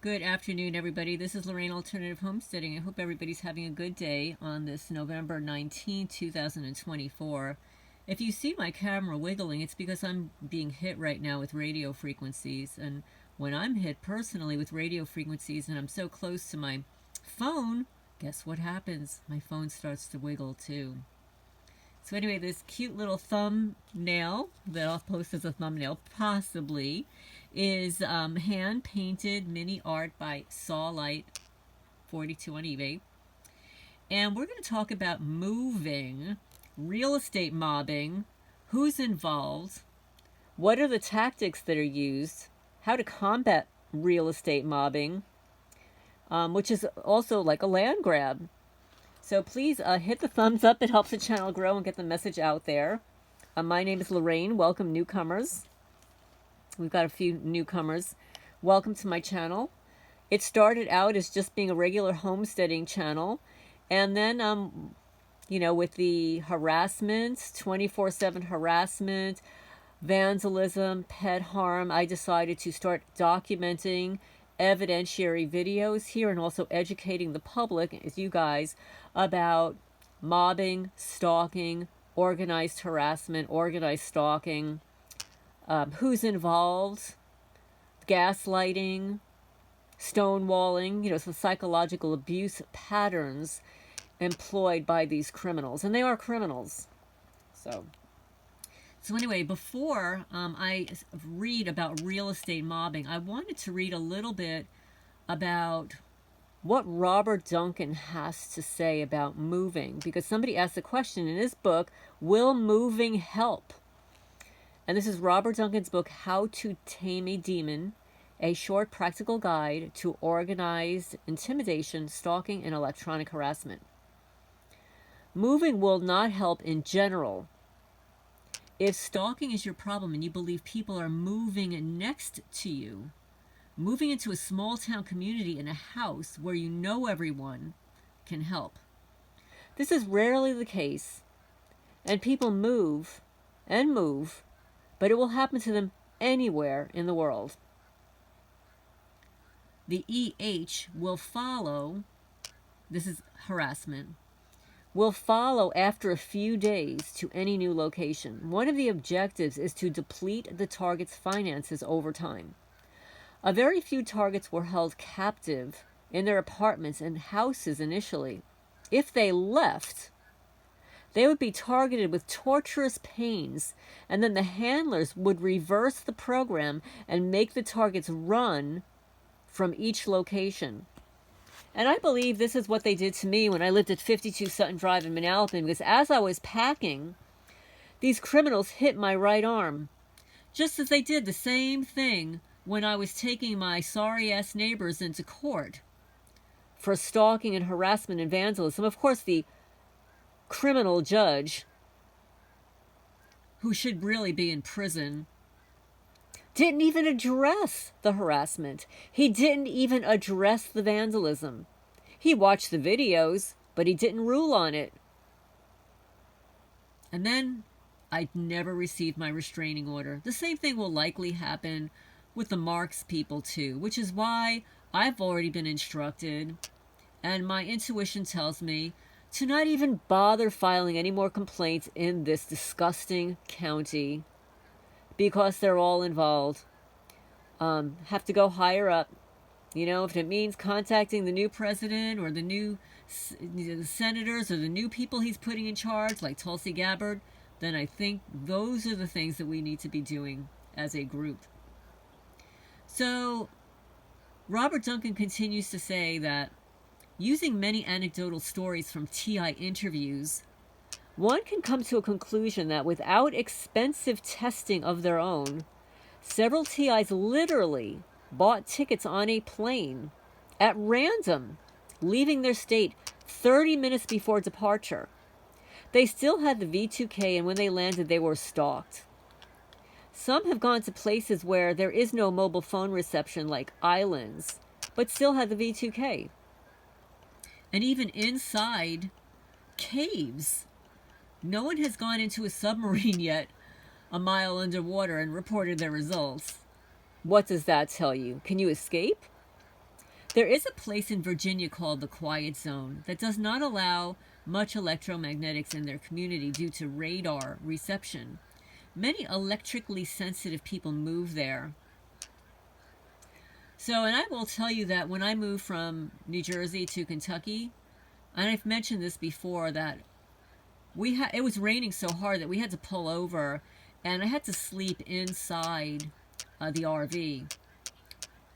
Good afternoon, everybody. This is Lorraine Alternative Homesteading. I hope everybody's having a good day on this November 19th, 2024. If you see my camera wiggling, it's because I'm being hit right now with radio frequencies. And when I'm hit personally with radio frequencies and I'm so close to my phone, guess what happens? My phone starts to wiggle too. So anyway, this cute little thumbnail that I'll post as a thumbnail, possibly, is hand-painted mini art by Sawlight 42 on eBay. And we're going to talk about moving, real estate mobbing, who's involved, what are the tactics that are used, how to combat real estate mobbing, which is also like a land grab. So please hit the thumbs up. It helps the channel grow and get the message out there. My name is Lorraine. Welcome, newcomers. We've got a few newcomers. Welcome to my channel. It started out as just being a regular homesteading channel. And then, with the harassment, 24/7 harassment, vandalism, pet harm, I decided to start documenting evidentiary videos here and also educating the public, as you guys, about mobbing, stalking, organized harassment, organized stalking, who's involved, gaslighting, stonewalling, so psychological abuse patterns employed by these criminals. And they are criminals. So anyway, before I read about real estate mobbing, I wanted to read a little bit about what Robert Duncan has to say about moving, because somebody asked a question in his book, Will Moving Help? And this is Robert Duncan's book, How to Tame a Demon, a short practical guide to organized intimidation, stalking, and electronic harassment. Moving will not help in general. If stalking is your problem and you believe people are moving next to you, moving into a small town community in a house where you know everyone can help. This is rarely the case, and people move and move, but it will happen to them anywhere in the world. The EH will follow, this is harassment, will follow after a few days to any new location. One of the objectives is to deplete the target's finances over time. A very few targets were held captive in their apartments and houses initially. If they left, they would be targeted with torturous pains, and then the handlers would reverse the program and make the targets run from each location. And I believe this is what they did to me when I lived at 52 Sutton Drive in Manalapan, because as I was packing, these criminals hit my right arm. Just as they did the same thing when I was taking my sorry-ass neighbors into court for stalking and harassment and vandalism. Of course, the criminal judge, who should really be in prison, didn't even address the harassment. He didn't even address the vandalism. He watched the videos, but he didn't rule on it. And then I never received my restraining order. The same thing will likely happen with the Marks people too, which is why I've already been instructed, and my intuition tells me to not even bother filing any more complaints in this disgusting county, because they're all involved. Have to go higher up. If it means contacting the new president or the new senators or the new people he's putting in charge, like Tulsi Gabbard, then I think those are the things that we need to be doing as a group. So Robert Duncan continues to say that using many anecdotal stories from TI interviews, one can come to a conclusion that without expensive testing of their own, several TIs literally bought tickets on a plane at random, leaving their state 30 minutes before departure. They still had the V2K, and when they landed, they were stalked. Some have gone to places where there is no mobile phone reception, like islands, but still had the V2K. And even inside caves. No one has gone into a submarine yet, a mile underwater, and reported their results. What does that tell you? Can you escape? There is a place in Virginia called the Quiet Zone that does not allow much electromagnetics in their community due to radar reception. Many electrically sensitive people move there. So, and I will tell you that when I moved from New Jersey to Kentucky, and I've mentioned this before, that it was raining so hard that we had to pull over, and I had to sleep inside the RV.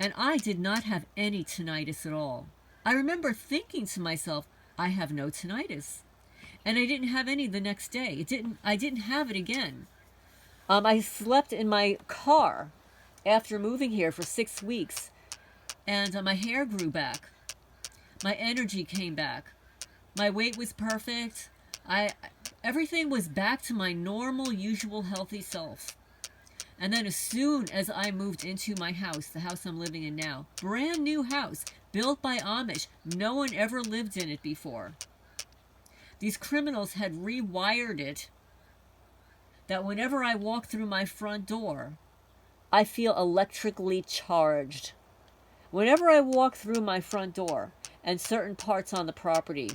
And I did not have any tinnitus at all. I remember thinking to myself, I have no tinnitus. And I didn't have any the next day. I didn't have it again. I slept in my car after moving here for 6 weeks, and my hair grew back. My energy came back. My weight was perfect. Everything was back to my normal, usual, healthy self. And then as soon as I moved into my house, the house I'm living in now, brand new house, built by Amish, no one ever lived in it before. These criminals had rewired it that whenever I walk through my front door, I feel electrically charged. Whenever I walk through my front door and certain parts on the property,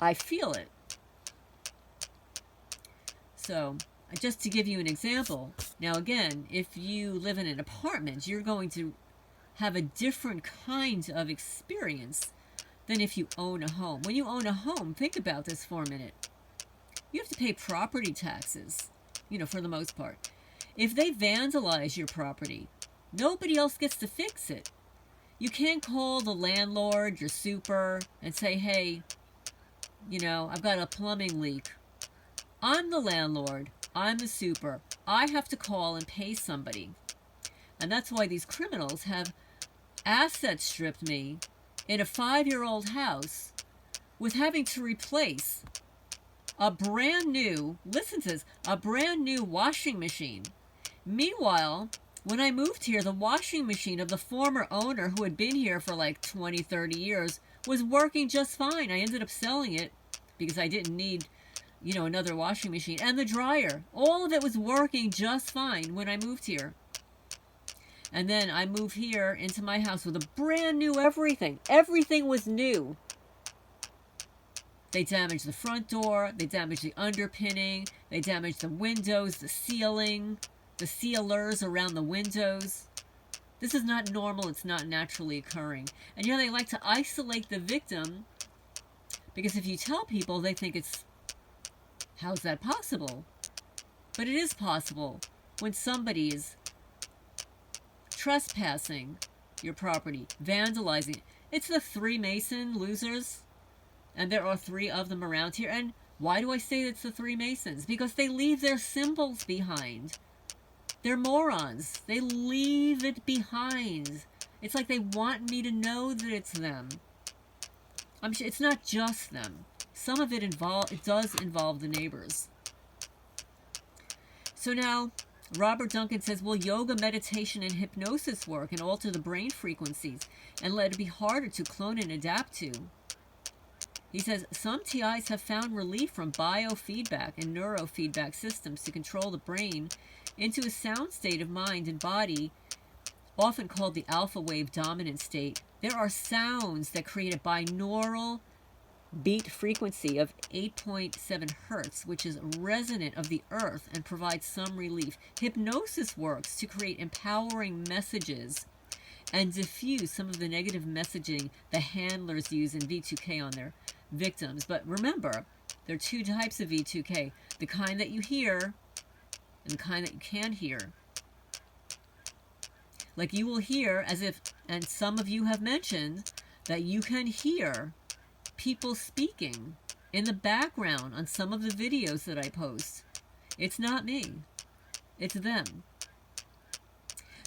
I feel it. So, just to give you an example, now again, if you live in an apartment, you're going to have a different kind of experience than if you own a home. When you own a home, think about this for a minute. You have to pay property taxes, for the most part. If they vandalize your property, nobody else gets to fix it. You can't call the landlord, your super, and say, hey, I've got a plumbing leak. I'm the landlord. I'm the super. I have to call and pay somebody. And that's why these criminals have asset stripped me in a 5-year-old house with having to replace a brand new, listen to this, a brand new washing machine. Meanwhile, when I moved here, the washing machine of the former owner, who had been here for like 20, 30 years, was working just fine. I ended up selling it because I didn't need, another washing machine. And the dryer, all of it was working just fine when I moved here. And then I moved here into my house with a brand new everything. Everything was new. They damaged the front door. They damaged the underpinning. They damaged the windows, the ceiling, the sealers around the windows. This is not normal. It's not naturally occurring. And they like to isolate the victim because if you tell people, they think it's, how's that possible? But it is possible when somebody is trespassing your property, vandalizing. It's the 3 Mason losers, and there are 3 of them around here. And why do I say it's the 3 Masons? Because they leave their symbols behind. They're morons. They leave it behind. It's like they want me to know that it's them. I'm sure it's not just them. Some of it does involve the neighbors. So now, Robert Duncan says, will yoga, meditation, and hypnosis work and alter the brain frequencies and let it be harder to clone and adapt to? He says, some TIs have found relief from biofeedback and neurofeedback systems to control the brain into a sound state of mind and body, often called the alpha wave dominant state. There are sounds that create a binaural beat frequency of 8.7 hertz, which is resonant of the earth and provides some relief. Hypnosis works to create empowering messages and diffuse some of the negative messaging the handlers use in V2K on their victims. But remember, there are 2 types of V2K, the kind that you hear and the kind that you can't hear. Like you will hear as if, and some of you have mentioned, that you can hear people speaking in the background on some of the videos that I post. It's not me. It's them.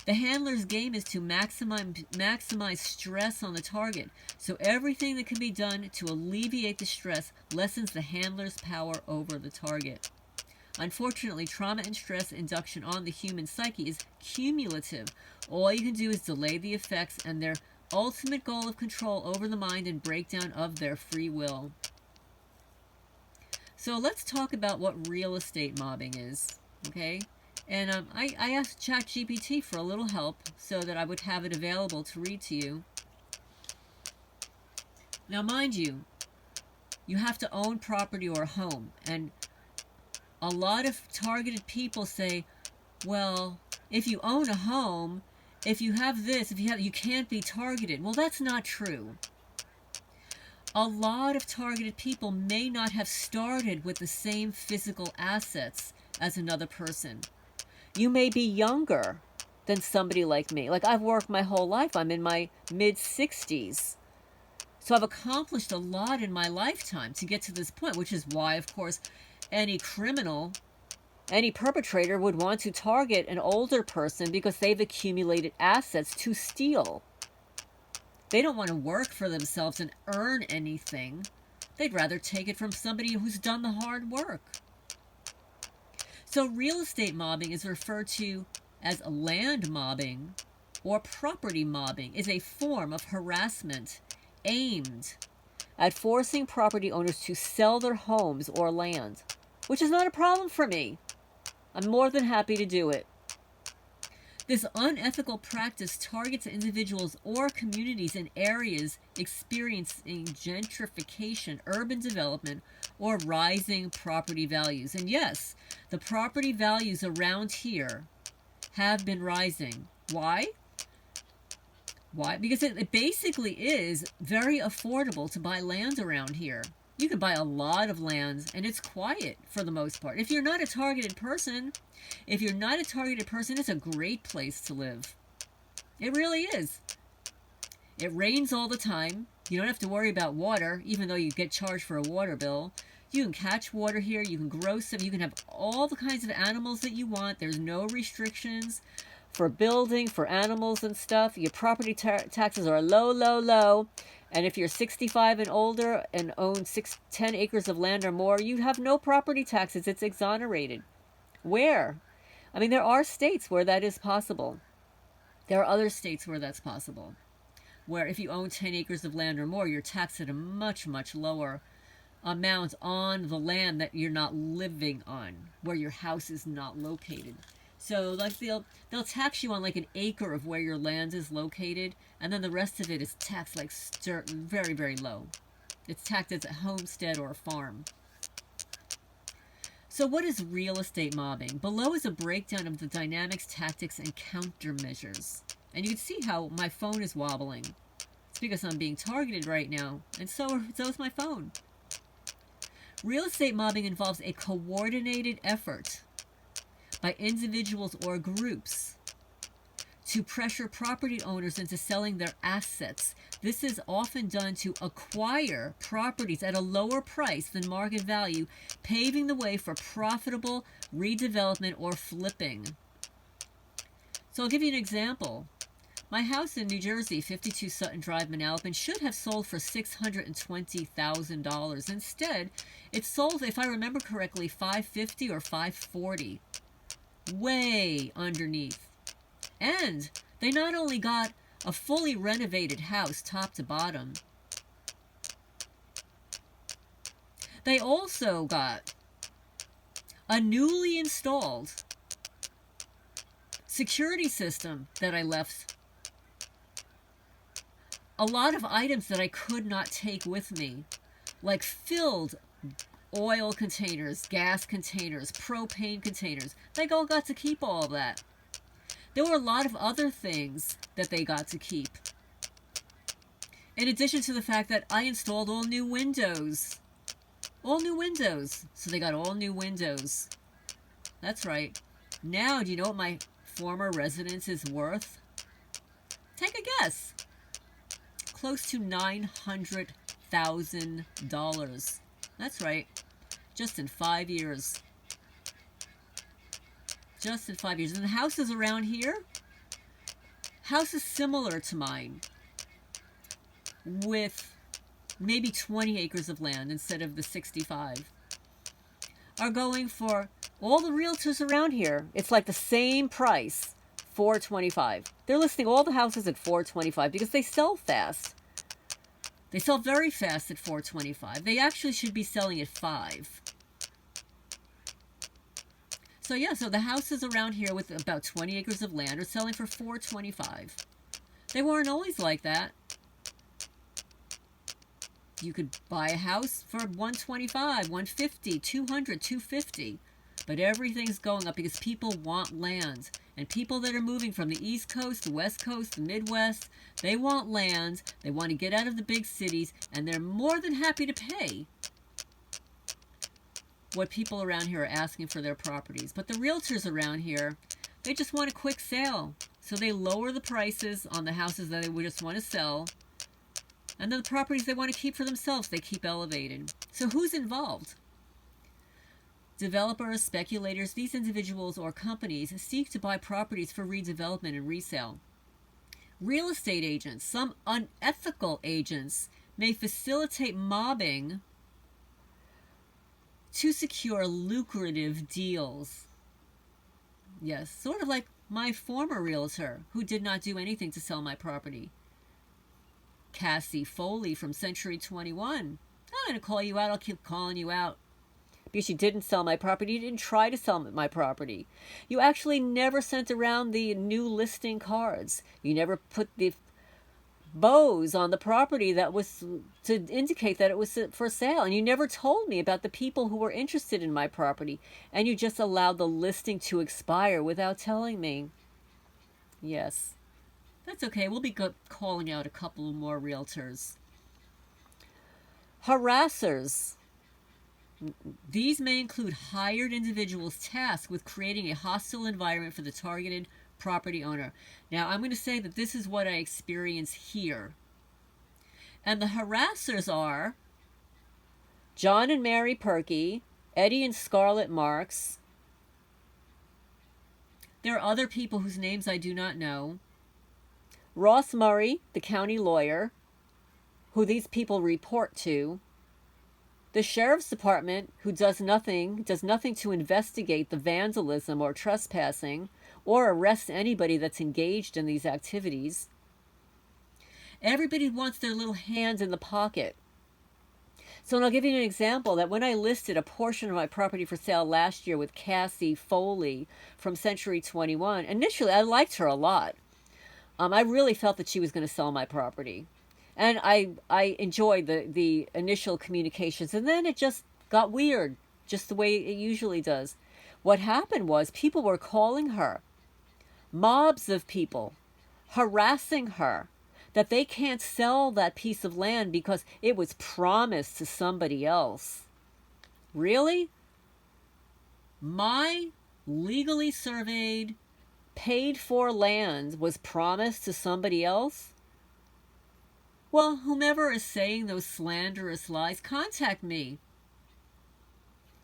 The handler's game is to maximize stress on the target, so everything that can be done to alleviate the stress lessens the handler's power over the target. Unfortunately, trauma and stress induction on the human psyche is cumulative. All you can do is delay the effects and their ultimate goal of control over the mind and breakdown of their free will. So let's talk about what real estate mobbing is, okay? And I asked ChatGPT for a little help so that I would have it available to read to you. Now, mind you, you have to own property or a home. And a lot of targeted people say, well, if you own a home, if you have this, you can't be targeted. Well, that's not true. A lot of targeted people may not have started with the same physical assets as another person. You may be younger than somebody like me. Like, I've worked my whole life. I'm in my mid-60s. So I've accomplished a lot in my lifetime to get to this point, which is why, of course, any criminal, any perpetrator would want to target an older person because they've accumulated assets to steal. They don't want to work for themselves and earn anything. They'd rather take it from somebody who's done the hard work. So real estate mobbing is referred to as land mobbing, or property mobbing is a form of harassment aimed at forcing property owners to sell their homes or land, which is not a problem for me. I'm more than happy to do it. This unethical practice targets individuals or communities in areas experiencing gentrification, urban development, or rising property values. And yes, the property values around here have been rising. Why? Why? Because it basically is very affordable to buy land around here. You can buy a lot of land, and it's quiet for the most part. If you're not a targeted person, it's a great place to live. It really is. It rains all the time. You don't have to worry about water, even though you get charged for a water bill. You can catch water here. You can grow stuff. You can have all the kinds of animals that you want. There's no restrictions for building, for animals and stuff. Your property taxes are low, low, low. And if you're 65 and older and own 10 acres of land or more, you have no property taxes. It's exonerated. Where? I mean, there are states where that is possible. There are other states where that's possible, where if you own 10 acres of land or more, you're taxed at a much, much lower amount on the land that you're not living on, where your house is not located. So like they'll tax you on like an acre of where your land is located, and then the rest of it is taxed like very, very low. It's taxed as a homestead or a farm. So what is real estate mobbing? Below is a breakdown of the dynamics, tactics, and countermeasures. And you can see how my phone is wobbling. It's because I'm being targeted right now, and so is my phone. Real estate mobbing involves a coordinated effort by individuals or groups to pressure property owners into selling their assets. This is often done to acquire properties at a lower price than market value, paving the way for profitable redevelopment or flipping. So I'll give you an example. My house in New Jersey, 52 Sutton Drive, Manalapan, should have sold for $620,000. Instead, it sold, if I remember correctly, $550,000 or $540,000. Way underneath. And they not only got a fully renovated house top to bottom, they also got a newly installed security system that I left, a lot of items that I could not take with me, like filled oil containers, gas containers, propane containers. They all got to keep all of that. There were a lot of other things that they got to keep. In addition to the fact that I installed all new windows. All new windows. So they got all new windows. That's right. Now, do you know what my former residence is worth? Take a guess. Close to $900,000. That's right. Just in 5 years. Just in 5 years. And the houses around here, houses similar to mine, with maybe 20 acres of land instead of the 65, are going for, all the realtors around here, it's like the same price, $425. They're listing all the houses at $425 because they sell fast. They sell very fast at $425. They actually should be selling at $5. So yeah, so the houses around here with about 20 acres of land are selling for $425. They weren't always like that. You could buy a house for 125, 150, 200, 250. But everything's going up because people want land. And people that are moving from the East Coast, the West Coast, the Midwest, they want land. They want to get out of the big cities, and they're more than happy to pay what people around here are asking for their properties. But the realtors around here, they just want a quick sale. So they lower the prices on the houses that they would just want to sell. And then the properties they want to keep for themselves, they keep elevating. So who's involved? Developers, speculators, these individuals or companies seek to buy properties for redevelopment and resale. Real estate agents, some unethical agents, may facilitate mobbing to secure lucrative deals. Yes, sort of like my former realtor who did not do anything to sell my property. Cassie Foley from Century 21. I'm going to call you out. I'll keep calling you out. Because you didn't sell my property. You didn't try to sell my property. You actually never sent around the new listing cards. You never put the bows on the property that was to indicate that it was for sale. And you never told me about the people who were interested in my property. And you just allowed the listing to expire without telling me. Yes. That's okay. We'll be calling out a couple more realtors. Harassers. These may include hired individuals tasked with creating a hostile environment for the targeted property owner. Now, I'm going to say that this is what I experience here. And the harassers are John and Mary Perky, Eddie and Scarlett Marks. There are other people whose names I do not know. Ross Murray, the county lawyer, who these people report to. The sheriff's department, who does nothing to investigate the vandalism or trespassing or arrest anybody that's engaged in these activities. Everybody wants their little hands in the pocket. So I'll give you an example that when I listed a portion of my property for sale last year with Cassie Foley from Century 21, initially I liked her a lot. I really felt that she was going to sell my property. And I enjoyed the initial communications. And then it just got weird, just the way it usually does. What happened was people were calling her, mobs of people, harassing her, that they can't sell that piece of land because it was promised to somebody else. Really? My legally surveyed, paid for land was promised to somebody else? Well, whomever is saying those slanderous lies, contact me.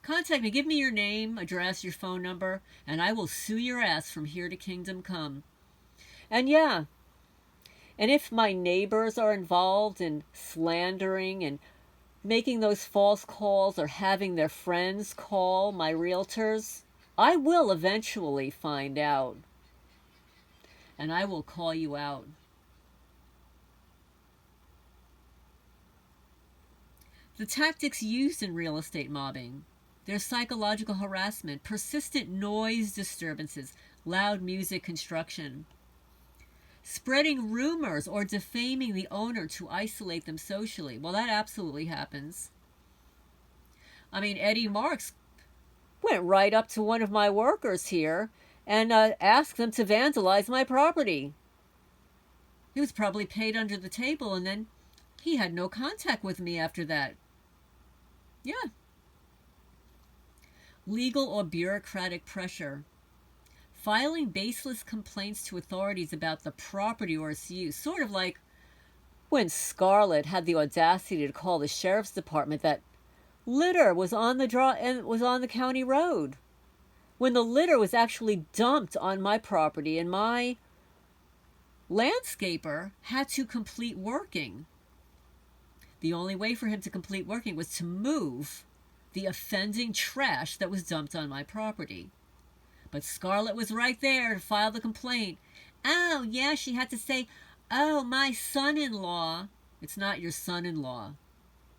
Contact me. Give me your name, address, your phone number, and I will sue your ass from here to kingdom come. And yeah, and if my neighbors are involved in slandering and making those false calls or having their friends call my realtors, I will eventually find out. And I will call you out. The tactics used in real estate mobbing. There's psychological harassment, persistent noise disturbances, loud music construction, spreading rumors or defaming the owner to isolate them socially. Well, that absolutely happens. I mean, Eddie Marks went right up to one of my workers here and asked them to vandalize my property. He was probably paid under the table, and then he had no contact with me after that. Yeah. Legal or bureaucratic pressure. Filing baseless complaints to authorities about the property or its use. Sort of like when Scarlett had the audacity to call the sheriff's department that litter was on the county road. When the litter was actually dumped on my property and my landscaper had to complete working. The only way for him to complete working was to move the offending trash that was dumped on my property. But Scarlett was right there to file the complaint. Oh, yeah, she had to say, oh, my son-in-law. It's not your son-in-law.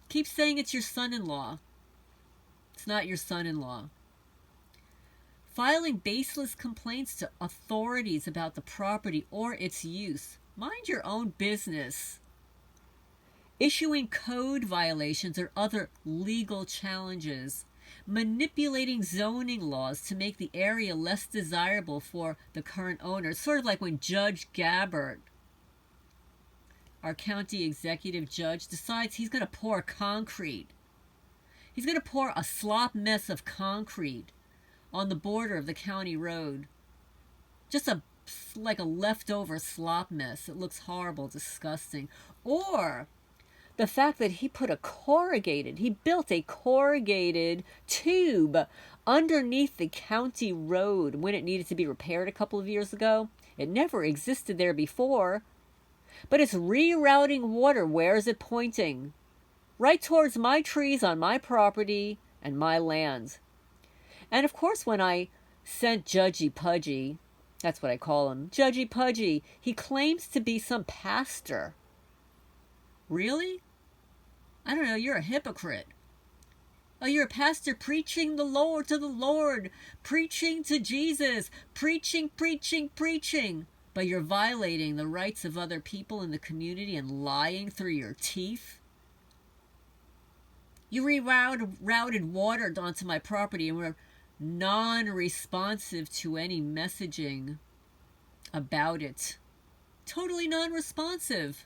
Keep saying it's your son-in-law. It's not your son-in-law. Filing baseless complaints to authorities about the property or its use. Mind your own business. issuing code violations or other legal challenges, manipulating zoning laws to make the area less desirable for the current owner. It's sort of like when Judge Gabbard, our county executive judge, decides he's going to pour concrete. He's going to pour a slop mess of concrete on the border of the county road. Just like a leftover slop mess. It looks horrible, disgusting. Or the fact that he built a corrugated tube underneath the county road when it needed to be repaired a couple of years ago. It never existed there before. But it's rerouting water. Where is it pointing? Right towards my trees on my property and my land. And of course, when I sent Judgy Pudgy, that's what I call him, Judgy Pudgy, he claims to be some pastor. Really? I don't know, you're a hypocrite. Oh, you're a pastor preaching the Lord to the Lord, preaching to Jesus, preaching. But you're violating the rights of other people in the community and lying through your teeth. You rerouted water onto my property and were non-responsive to any messaging about it. Totally non-responsive.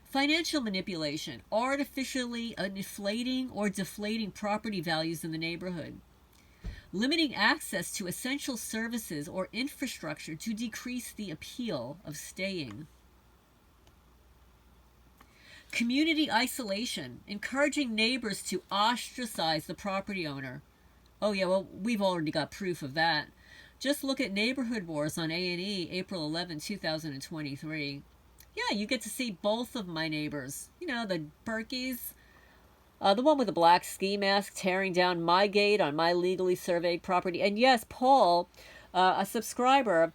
Financial manipulation, artificially inflating or deflating property values in the neighborhood. Limiting access to essential services or infrastructure to decrease the appeal of staying. Community isolation, encouraging neighbors to ostracize the property owner. Oh yeah, well, we've already got proof of that. Just look at Neighborhood Wars on A&E, April 11, 2023. Yeah, you get to see both of my neighbors. You know, the Berkeys. The one with the black ski mask tearing down my gate on my legally surveyed property. And yes, Paul, a subscriber,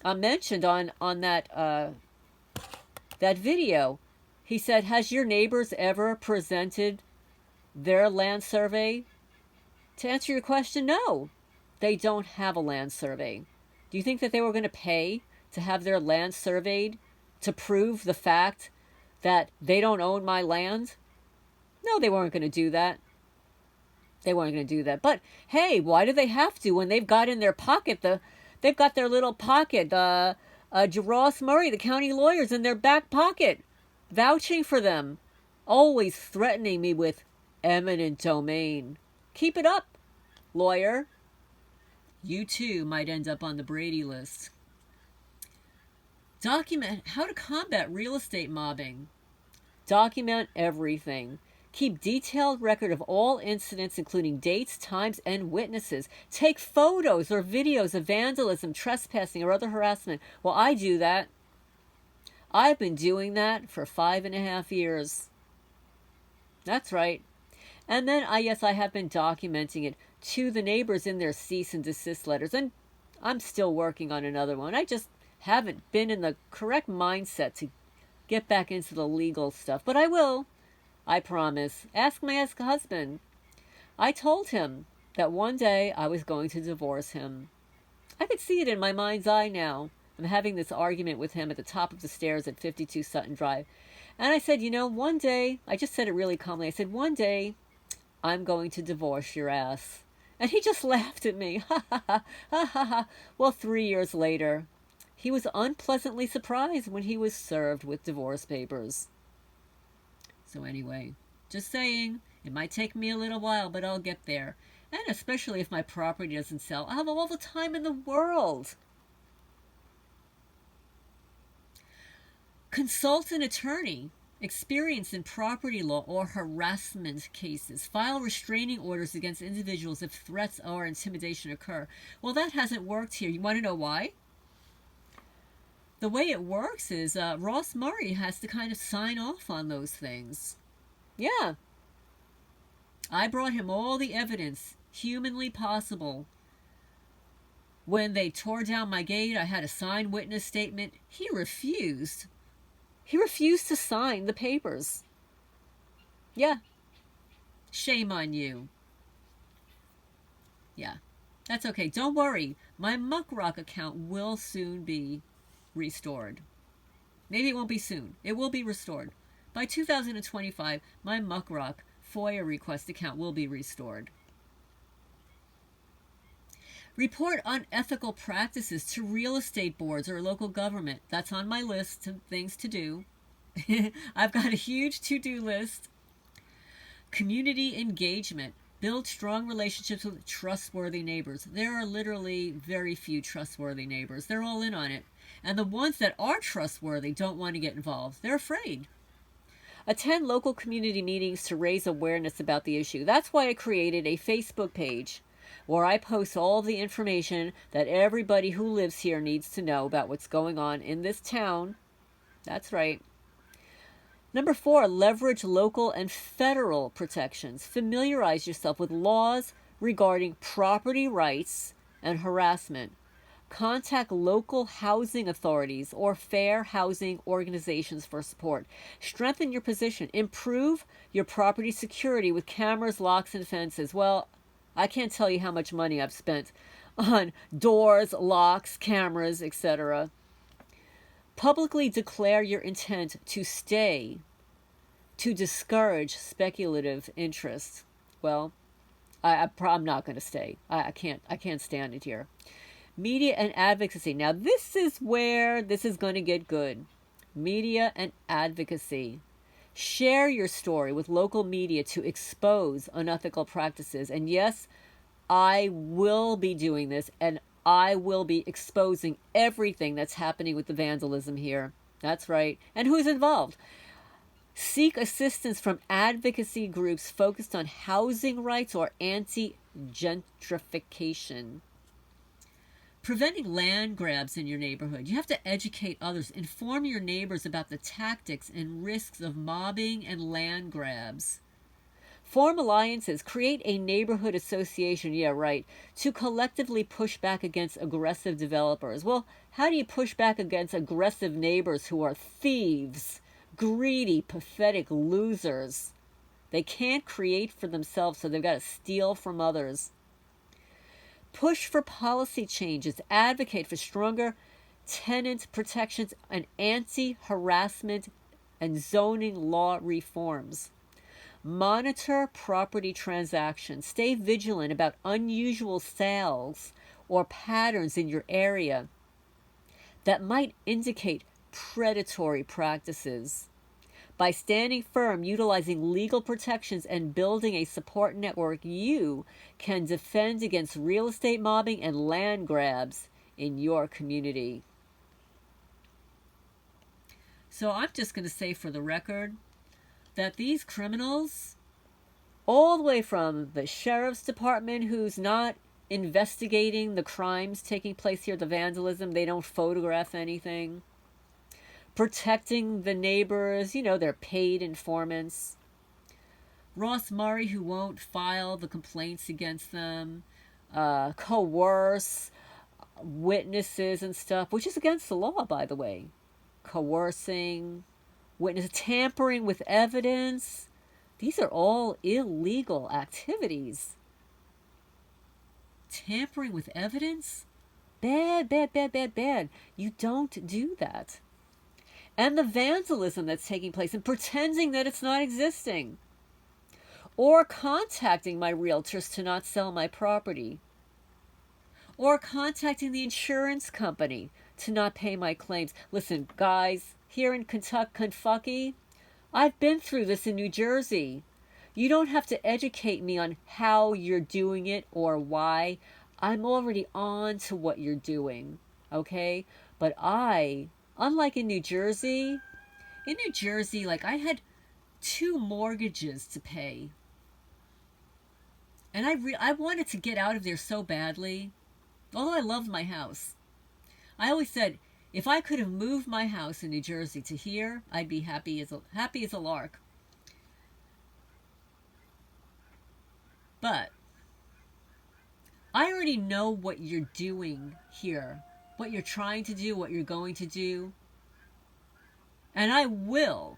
mentioned on that video, he said, has your neighbors ever presented their land survey? To answer your question, no. They don't have a land survey. Do you think that they were going to pay to have their land surveyed to prove the fact that they don't own my land? No, they weren't going to do that. But hey, why do they have to when they've got in their pocket they've got their little pocket, Ross Murray, the county lawyers, in their back pocket, vouching for them, always threatening me with eminent domain. Keep it up, lawyer. You too might end up on the Brady list. Document how to combat real estate mobbing. Document everything. Keep detailed record of all incidents, including dates, times, and witnesses. Take photos or videos of vandalism, trespassing, or other harassment. Well, I do that. I've been doing that for 5.5 years. That's right. And then, I have been documenting it to the neighbors in their cease and desist letters. And I'm still working on another one. I just haven't been in the correct mindset to get back into the legal stuff. But I will. I promise. Ask my ex-husband. I told him that one day I was going to divorce him. I could see it in my mind's eye now. I'm having this argument with him at the top of the stairs at 52 Sutton Drive. And I said, one day, I just said it really calmly. I said, one day, I'm going to divorce your ass. And he just laughed at me. Ha ha ha, ha ha ha. Well, 3 years later, he was unpleasantly surprised when he was served with divorce papers. So anyway, just saying, it might take me a little while, but I'll get there. And especially if my property doesn't sell, I'll have all the time in the world. Consult an attorney experienced in property law or harassment cases. File restraining orders against individuals if threats or intimidation occur. Well, that hasn't worked here. You want to know why? The way it works is Ross Murray has to kind of sign off on those things. Yeah. I brought him all the evidence humanly possible. When they tore down my gate, I had a signed witness statement. He refused. He refused to sign the papers. Yeah. Shame on you. Yeah. That's okay. Don't worry. My Muck Rock account will soon be restored. Maybe it won't be soon. It will be restored. By 2025, my Muckrock FOIA request account will be restored. Report unethical practices to real estate boards or local government. That's on my list of things to do. I've got a huge to-do list. Community engagement. Build strong relationships with trustworthy neighbors. There are literally very few trustworthy neighbors. They're all in on it. And the ones that are trustworthy don't want to get involved. They're afraid. Attend local community meetings to raise awareness about the issue. That's why I created a Facebook page where I post all the information that everybody who lives here needs to know about what's going on in this town. That's right. Number 4, leverage local and federal protections. Familiarize yourself with laws regarding property rights and harassment. Contact local housing authorities or fair housing organizations for support. Strengthen your position. Improve your property security with cameras, locks, and fences. Well, I can't tell you how much money I've spent on doors, locks, cameras, etc. Publicly declare your intent to stay, to discourage speculative interests. Well, I'm not going to stay. I can't stand it here. Media and advocacy. Now this is where this is going to get good. Media and advocacy. Share your story with local media to expose unethical practices. And yes, I will be doing this, and I will be exposing everything that's happening with the vandalism here. That's right. And who's involved? Seek assistance from advocacy groups focused on housing rights or anti-gentrification. Preventing land grabs in your neighborhood. You have to educate others. Inform your neighbors about the tactics and risks of mobbing and land grabs. Form alliances. Create a neighborhood association, yeah, right, to collectively push back against aggressive developers. Well, how do you push back against aggressive neighbors who are thieves, greedy, pathetic losers? They can't create for themselves, so they've got to steal from others. Push for policy changes. Advocate for stronger tenant protections and anti-harassment and zoning law reforms. Monitor property transactions. Stay vigilant about unusual sales or patterns in your area that might indicate predatory practices. By standing firm, utilizing legal protections, and building a support network, you can defend against real estate mobbing and land grabs in your community. So I'm just going to say for the record that these criminals, all the way from the sheriff's department, who's not investigating the crimes taking place here, the vandalism, they don't photograph anything, protecting the neighbors, they're paid informants. Ross Murray, who won't file the complaints against them, coerce witnesses and stuff, which is against the law, by the way. Coercing witnesses, tampering with evidence. These are all illegal activities. Tampering with evidence? Bad, bad, bad, bad, bad. You don't do that. And the vandalism that's taking place and pretending that it's not existing. Or contacting my realtors to not sell my property. Or contacting the insurance company to not pay my claims. Listen, guys, here in Kentucky, I've been through this in New Jersey. You don't have to educate me on how you're doing it or why. I'm already on to what you're doing, okay? But unlike in New Jersey, like, I had 2 mortgages to pay. And I wanted to get out of there so badly. Although I loved my house. I always said, if I could have moved my house in New Jersey to here, I'd be happy as a lark. But I already know what you're doing here. What you're trying to do, what you're going to do. And I will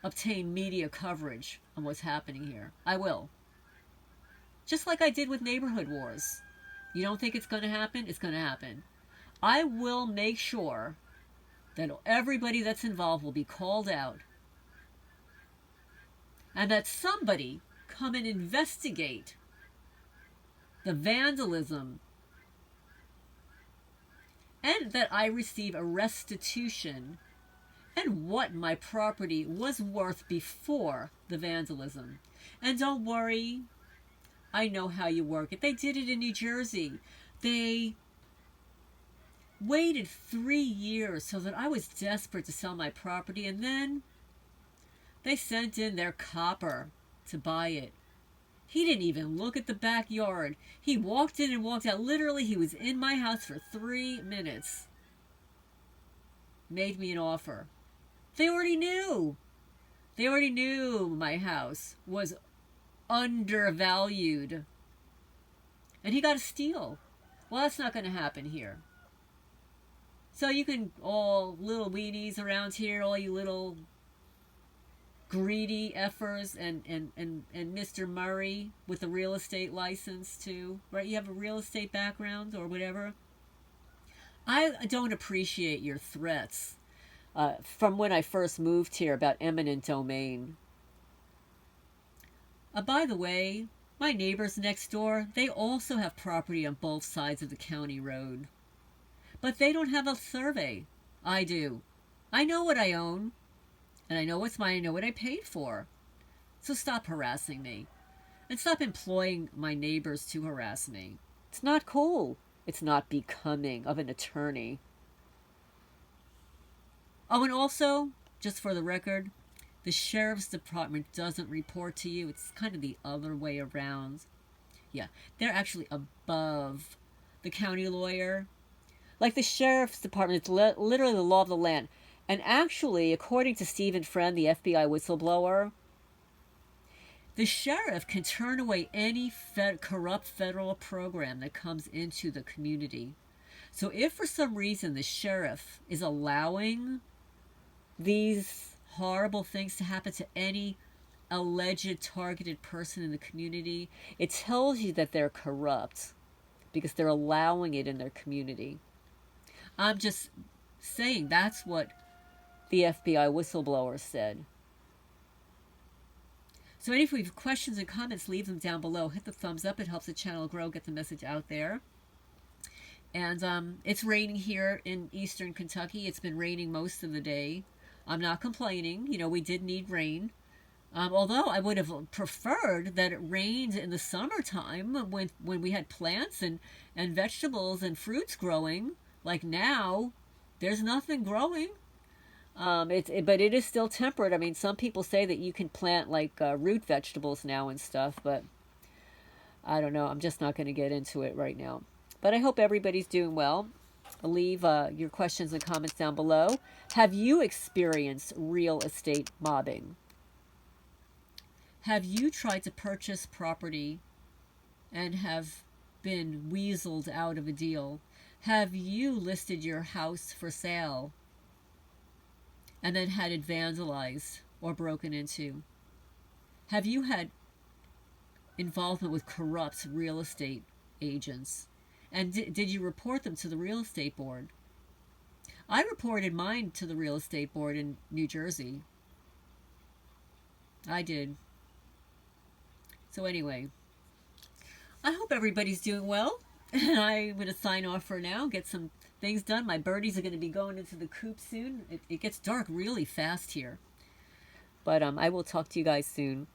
obtain media coverage on what's happening here. I will. Just like I did with neighborhood wars. You don't think it's going to happen? It's going to happen. I will make sure that everybody that's involved will be called out, and that somebody come and investigate the vandalism, and that I receive a restitution and what my property was worth before the vandalism. And don't worry, I know how you work it. They did it in New Jersey. They waited 3 years so that I was desperate to sell my property, and then they sent in their copper to buy it. He didn't even look at the backyard. He walked in and walked out. Literally, he was in my house for 3 minutes. Made me an offer. They already knew. They already knew my house was undervalued. And he got a steal. Well, that's not going to happen here. So you can, all little weenies around here, all you little greedy effers, and Mr. Murray with a real estate license too, right? You have a real estate background or whatever. I don't appreciate your threats from when I first moved here about eminent domain. By the way, my neighbors next door, they also have property on both sides of the county road. But they don't have a survey. I do. I know what I own. And I know what's mine. I know what I paid for. So stop harassing me. And stop employing my neighbors to harass me. It's not cool. It's not becoming of an attorney. Oh, and also, just for the record, the sheriff's department doesn't report to you. It's kind of the other way around. Yeah, they're actually above the county lawyer. Like the sheriff's department, it's literally the law of the land. And actually, according to Stephen Friend, the FBI whistleblower, the sheriff can turn away any corrupt federal program that comes into the community. So if for some reason the sheriff is allowing these horrible things to happen to any alleged targeted person in the community, it tells you that they're corrupt because they're allowing it in their community. I'm just saying that's what the FBI whistleblower said. So if you have questions and comments, leave them down below. Hit the thumbs up. It helps the channel grow, get the message out there. And it's raining here in eastern Kentucky. It's been raining most of the day. I'm not complaining. You know, we did need rain. Although I would have preferred that it rained in the summertime when we had plants and vegetables and fruits growing. Like now, there's nothing growing. But it is still temperate. I mean, some people say that you can plant like root vegetables now and stuff, but I don't know. I'm just not going to get into it right now. But I hope everybody's doing well. Leave your questions and comments down below. Have you experienced real estate mobbing? Have you tried to purchase property and have been weaseled out of a deal? Have you listed your house for sale and then had it vandalized or broken into? Have you had involvement with corrupt real estate agents? And did you report them to the real estate board? I reported mine to the real estate board in New Jersey. I did. So anyway, I hope everybody's doing well. And I'm going to sign off for now, get some things done. My birdies are going to be going into the coop soon. It gets dark really fast here. But I will talk to you guys soon.